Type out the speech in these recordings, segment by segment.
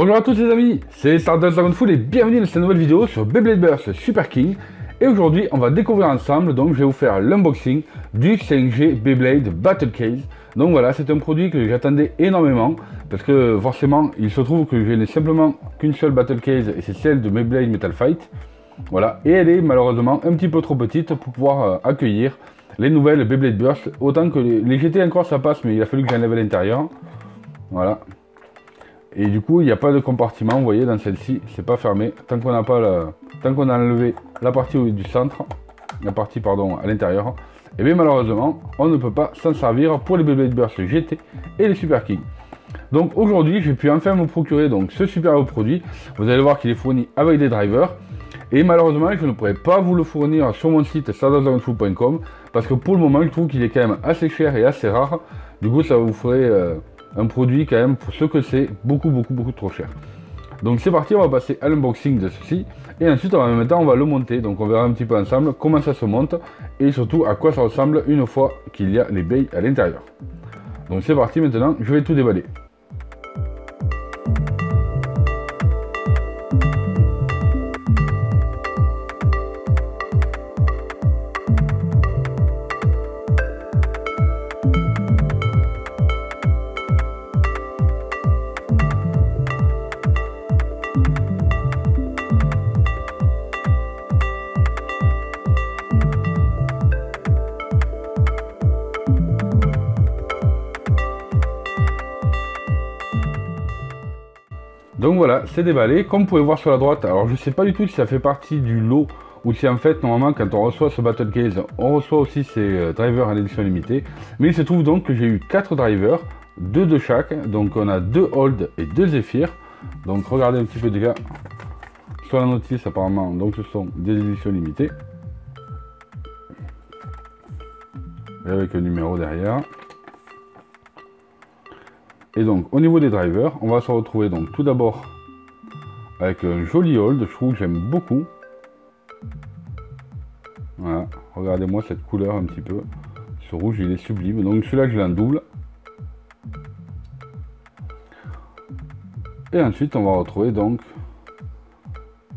Bonjour à tous les amis, c'est Stardust Dragonful et bienvenue dans cette nouvelle vidéo sur Beyblade Burst Super King. Et aujourd'hui on va découvrir ensemble, donc je vais vous faire l'unboxing du 5G Beyblade Battle Case. Donc voilà, c'est un produit que j'attendais énormément parce que forcément il se trouve que je n'ai simplement qu'une seule Battle Case et c'est celle de Beyblade Metal Fight. Voilà, et elle est malheureusement un petit peu trop petite pour pouvoir accueillir les nouvelles Beyblade Burst. Autant que les GT encore ça passe, mais il a fallu que j'enlève à l'intérieur. Voilà. Et du coup, il n'y a pas de compartiment, vous voyez, dans celle-ci, c'est pas fermé. Tant qu'on n'a pas tant qu'on a enlevé la partie du centre, la partie, pardon, à l'intérieur, et bien malheureusement, on ne peut pas s'en servir pour les Beyblade Burst GT et les Super King. Donc aujourd'hui, j'ai pu enfin me procurer donc ce superbe produit. Vous allez voir qu'il est fourni avec des drivers. Et malheureusement, je ne pourrais pas vous le fournir sur mon site stardustdragonful.com parce que pour le moment, je trouve qu'il est quand même assez cher et assez rare. Du coup, ça vous ferait un produit quand même, pour ce que c'est, beaucoup trop cher. Donc c'est parti, on va passer à l'unboxing de ceci. Et ensuite, en même temps, on va le monter. Donc on verra un petit peu ensemble comment ça se monte. Et surtout, à quoi ça ressemble une fois qu'il y a les bays à l'intérieur. Donc c'est parti, maintenant, je vais tout déballer. Donc voilà, c'est déballé. Comme vous pouvez voir sur la droite, alors je sais pas du tout si ça fait partie du lot ou si en fait normalement quand on reçoit ce Battle Case, on reçoit aussi ces drivers en édition limitée. Mais il se trouve donc que j'ai eu 4 drivers, 2 de chaque. Donc on a 2 Hold et 2 Zephyr. Donc regardez un petit peu déjà sur la notice apparemment, donc ce sont des éditions limitées. Et avec un numéro derrière. Et donc au niveau des drivers, on va se retrouver donc tout d'abord avec un joli hold, je trouve que j'aime beaucoup. Voilà, regardez-moi cette couleur un petit peu. Ce rouge il est sublime, donc celui-là je l'ai en double. Et ensuite on va retrouver donc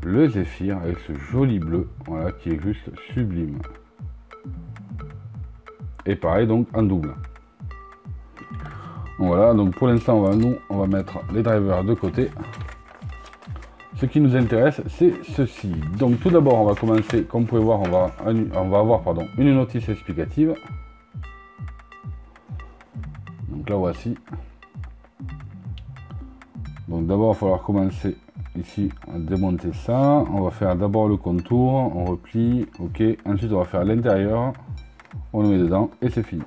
le Zephyr avec ce joli bleu, voilà, qui est juste sublime. Et pareil donc en double. Voilà, donc pour l'instant on va mettre les drivers de côté. Ce qui nous intéresse, c'est ceci. Donc tout d'abord on va commencer, comme vous pouvez voir, on va avoir une notice explicative. Donc là voici. Donc d'abord il va falloir commencer ici à démonter ça. On va faire d'abord le contour, on replie, ok. Ensuite on va faire l'intérieur, on le met dedans et c'est fini.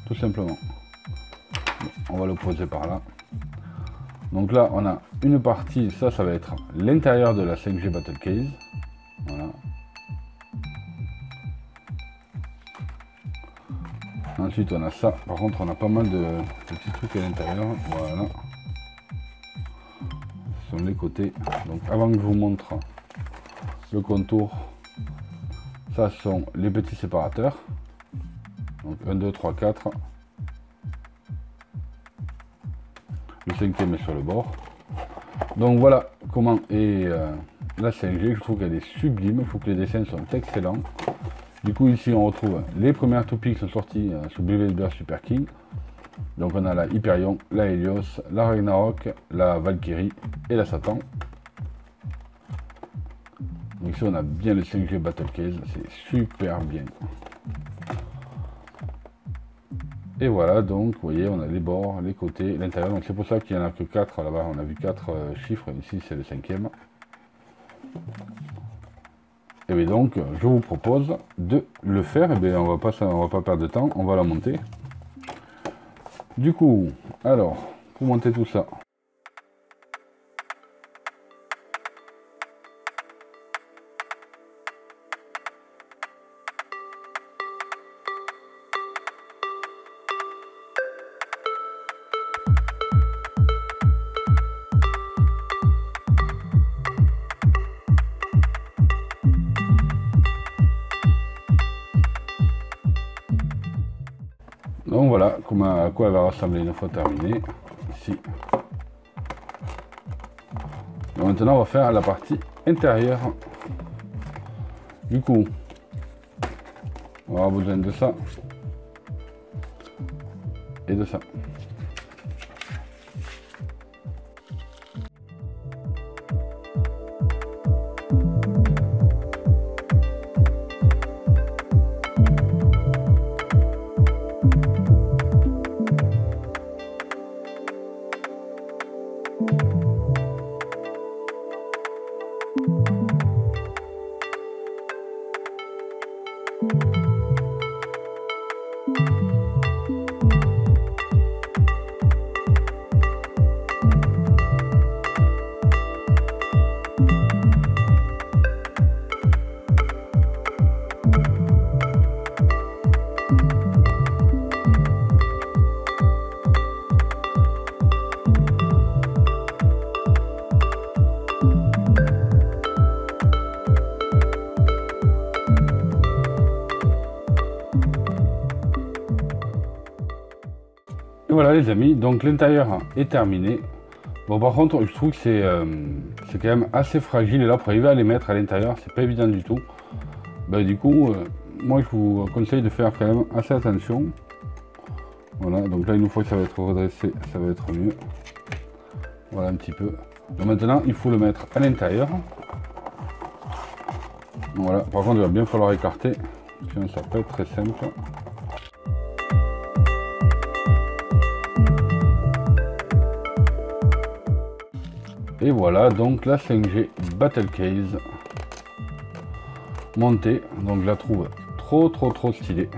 Tout simplement. On va le poser par là. Donc là on a une partie, ça va être l'intérieur de la 5G Battle Case. Voilà. Ensuite on a ça, par contre on a pas mal de petits trucs à l'intérieur. Voilà. Ce sont les côtés. Donc avant que je vous montre le contour, ça sont les petits séparateurs. Donc 1, 2, 3, 4. Le 5e est sur le bord. Donc voilà comment est la 5G. Je trouve qu'elle est sublime. Je trouve que les dessins sont excellents. Du coup ici on retrouve les premières toupies qui sont sorties sur Beyblade Burst Super King. Donc on a la Hyperion, la Helios, la Ragnarok, la Valkyrie et la Satan. Donc ici on a bien le 5G Battle Case. C'est super bien. Et voilà, donc vous voyez, on a les bords, les côtés, l'intérieur. Donc c'est pour ça qu'il n'y en a que 4 là-bas. On a vu 4 chiffres, ici c'est le 5e. Et bien donc je vous propose de le faire. Et bien on va pas perdre de temps, on va la monter. Du coup, alors, pour monter tout ça. Donc voilà à quoi elle va ressembler une fois terminée. Ici, Et maintenant on va faire la partie intérieure. Du coup, on aura besoin de ça et de ça. Et voilà les amis, donc l'intérieur est terminé. Bon par contre je trouve que c'est quand même assez fragile et là pour arriver à les mettre à l'intérieur c'est pas évident du tout. Ben, du coup moi je vous conseille de faire quand même assez attention. Voilà, donc là une fois que ça va être redressé ça va être mieux. Voilà un petit peu. Donc maintenant il faut le mettre à l'intérieur. Voilà, par contre il va bien falloir écarter, sinon ça peut être très simple. Et voilà donc la 5G Battle Case montée, donc je la trouve trop stylée.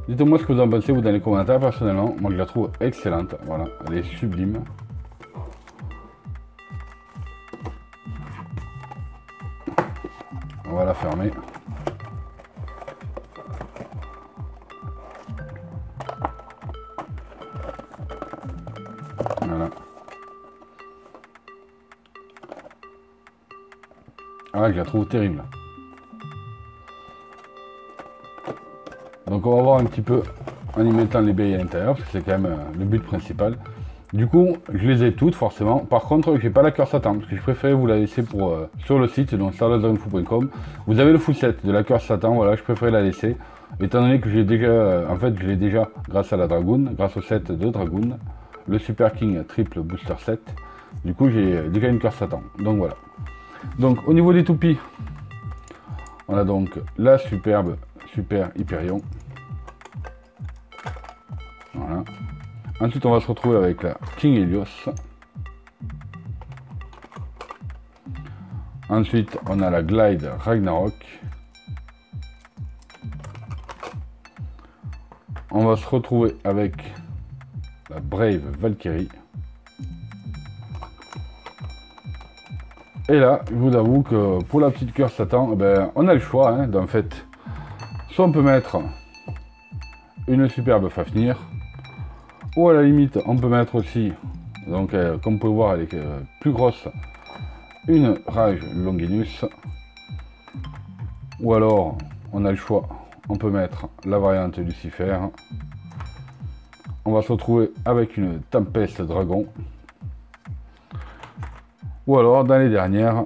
Dites-moi ce que vous en pensez vous dans les commentaires. Personnellement moi je la trouve excellente, voilà, elle est sublime. On va la fermer. Voilà. Ah, je la trouve terrible. Donc on va voir un petit peu en y mettant les baies à l'intérieur, parce que c'est quand même le but principal. Du coup, je les ai toutes forcément. Par contre, j'ai pas la cœur Satan, parce que je préférais vous la laisser pour sur le site, donc starlazareinfo.com. Vous avez le full set de la cœur Satan, voilà, je préférais la laisser. Étant donné que j'ai déjà, en fait, je l'ai déjà grâce à la Dragoon, grâce au set de Dragoon, le Super King triple booster set. Du coup, j'ai déjà une cœur Satan, donc voilà. Donc au niveau des toupies, on a donc la superbe Super Hyperion. Voilà. Ensuite on va se retrouver avec la King Helios. Ensuite on a la Glide Ragnarok. On va se retrouver avec la Brave Valkyrie. Et là, je vous avoue que pour la petite cœur Satan, eh ben, on a le choix, hein, en fait. Soit on peut mettre une superbe Fafnir, ou à la limite, on peut mettre aussi, donc comme vous pouvez voir, elle est plus grosse, une Rage Longinus. Ou alors, on a le choix, on peut mettre la variante Lucifer. On va se retrouver avec une Tempest Dragon. Ou alors, dans les dernières,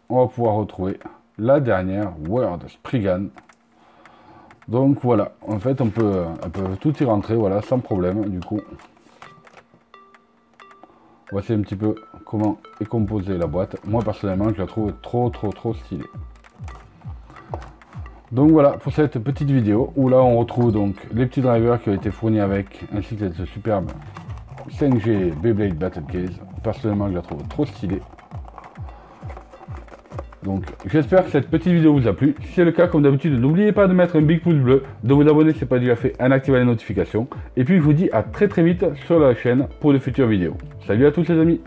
on va pouvoir retrouver la dernière World Spriggan. Donc voilà, en fait, on peut tout y rentrer, voilà, sans problème, du coup. Voici un petit peu comment est composée la boîte. Moi, personnellement, je la trouve trop stylée. Donc voilà, pour cette petite vidéo, où là, on retrouve donc les petits drivers qui ont été fournis avec, ainsi que cette superbe 5G Beyblade Battle Case. Personnellement, je la trouve trop stylée. Donc j'espère que cette petite vidéo vous a plu. Si c'est le cas, comme d'habitude, n'oubliez pas de mettre un big pouce bleu, de vous abonner si ce n'est pas déjà fait, en activant les notifications. Et puis je vous dis à très vite sur la chaîne pour de futures vidéos. Salut à tous les amis!